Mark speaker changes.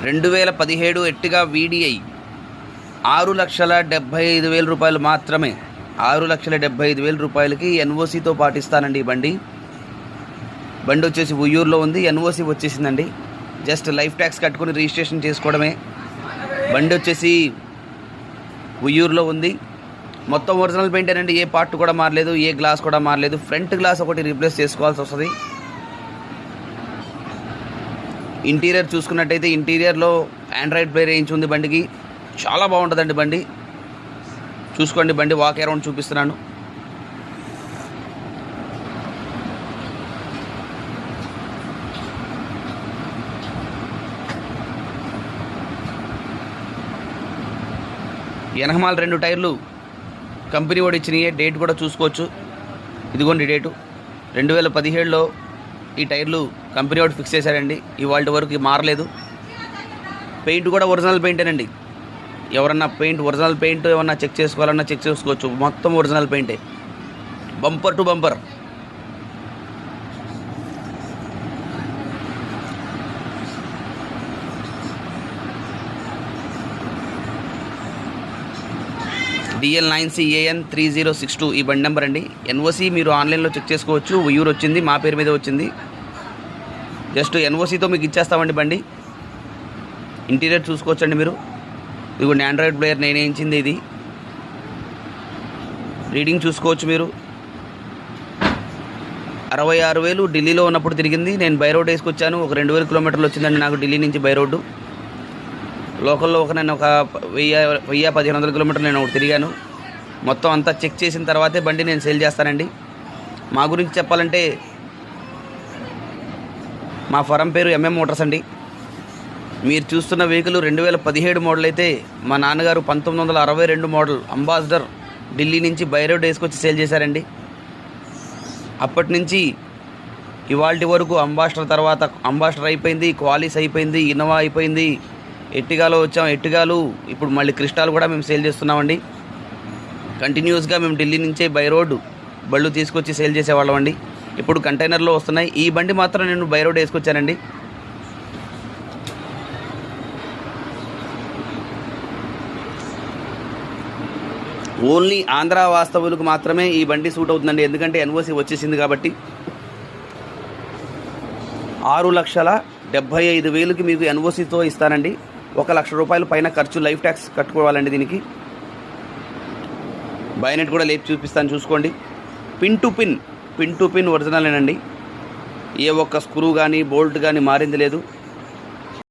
Speaker 1: 2017 ఎట్టిగా VDI 6,75,000 రూపాయలు మాత్రమే. 6,75,000 రూపాయలకి NOCతో పాటిస్తానండి. ఈ బండి వచ్చేసి ఉయ్యూరులో ఉంది. NOC వచ్చేసిందండి. జస్ట్ లైఫ్ ట్యాక్స్ కట్టుకుని రిజిస్ట్రేషన్ చేసుకోవడమే. బండి వచ్చేసి ఉయ్యూరులో ఉంది. మొత్తం ఒరిజినల్ పెయింటేనండి. ఏ పార్ట్ కూడా మారలేదు, ఏ గ్లాస్ కూడా మారలేదు. ఫ్రంట్ గ్లాస్ ఒకటి రీప్లేస్ చేసుకోవాల్సి వస్తుంది. ఇంటీరియర్ చూసుకున్నట్టయితే ఇంటీరియర్లో ఆండ్రాయిడ్ ప్లే రేంజ్ ఉంది బండికి. చాలా బాగుంటుందండి బండి. చూసుకోండి, బండి వాక్ అరౌండ్ చూపిస్తున్నాను. వెనకమాల 2 టైర్లు కంపెనీ వాడు ఇచ్చినాయి. డేట్ కూడా చూసుకోవచ్చు. ఇదిగోండి డేటు 2017లో ఈ టైర్లు కంపెనీ వాడు ఫిక్స్ చేశారండి. ఇవాళ వరకు మారలేదు. పెయింట్ కూడా ఒరిజినల్ పెయింటేనండి. ఎవరన్నా ఒరిజినల్ పెయింట్ ఏమన్నా చెక్ చేసుకోవాలన్నా చెక్ చేసుకోవచ్చు. మొత్తం ఒరిజినల్ పెయింటే, బంపర్ టు బంపర్. DL9CAN 3062 ఈ బండి నెంబర్ అండి. NOC మీరు ఆన్లైన్లో చెక్ చేసుకోవచ్చు. ఉయ్యూరు వచ్చింది, మా పేరు మీద వచ్చింది. జస్ట్ NOCతో మీకు ఇచ్చేస్తామండి బండి. ఇంటీరియర్ చూసుకోవచ్చండి మీరు. ఇదిగోండి ఆండ్రాయిడ్ ప్లేయర్ నేనే ఇచ్చింది. ఇది రీడింగ్ చూసుకోవచ్చు మీరు. 66,000 ఢిల్లీలో ఉన్నప్పుడు తిరిగింది. నేను బై రోడ్ వేసుకొచ్చాను. ఒక 2,000 కిలోమీటర్లు వచ్చిందండి నాకు ఢిల్లీ నుంచి బై రోడ్డు. లోకల్లో నేను ఒక 1,000-1,500 కిలోమీటర్లు నేను ఒకటి తిరిగాను. మొత్తం అంతా చెక్ చేసిన తర్వాతే బండి నేను సేల్ చేస్తానండి. మా గురించి చెప్పాలంటే మా ఫరం పేరు MM మోటార్స్ అండి. మీరు చూస్తున్న వెహికల్ 2017 మోడల్ అయితే మా నాన్నగారు 1962 మోడల్ అంబాసిడర్ ఢిల్లీ నుంచి బై రోడ్ వేసుకొచ్చి సేల్ చేశారండి. అప్పటి నుంచి ఇవాల్టి వరకు అంబాసిడర్ తర్వాత అంబాసిడర్ అయిపోయింది, క్వాలిస్ అయిపోయింది, ఇన్నోవా అయిపోయింది, ఎట్టిగాలో వచ్చాం. ఎట్టిగాలు ఇప్పుడు మళ్ళీ క్రిస్టాల్ కూడా మేము సేల్ చేస్తున్నామండి. కంటిన్యూస్గా మేము ఢిల్లీ నుంచే బై రోడ్డు బళ్ళు తీసుకొచ్చి సేల్ చేసేవాళ్ళం అండి. ఇప్పుడు కంటైనర్లో వస్తున్నాయి. ఈ బండి మాత్రం నేను బై రోడ్ వేసుకొచ్చానండి. ఓన్లీ ఆంధ్ర వాస్తవులకు మాత్రమే ఈ బండి సూట్ అవుతుందండి. ఎందుకంటే NOC వచ్చేసింది కాబట్టి. 6,75,000కి మీకు NOCతో ఇస్తానండి. 1,00,000 రూపాయలు పైన ఖర్చు లైఫ్ ట్యాక్స్ కట్టుకోవాలండి దీనికి. బైనెట్ కూడా లేపి చూపిస్తాను చూసుకోండి. పిన్ టు పిన్ ఒరిజినలేనండి. ఏ ఒక్క స్క్రూ కానీ బోల్ట్ కానీ మారింది లేదు.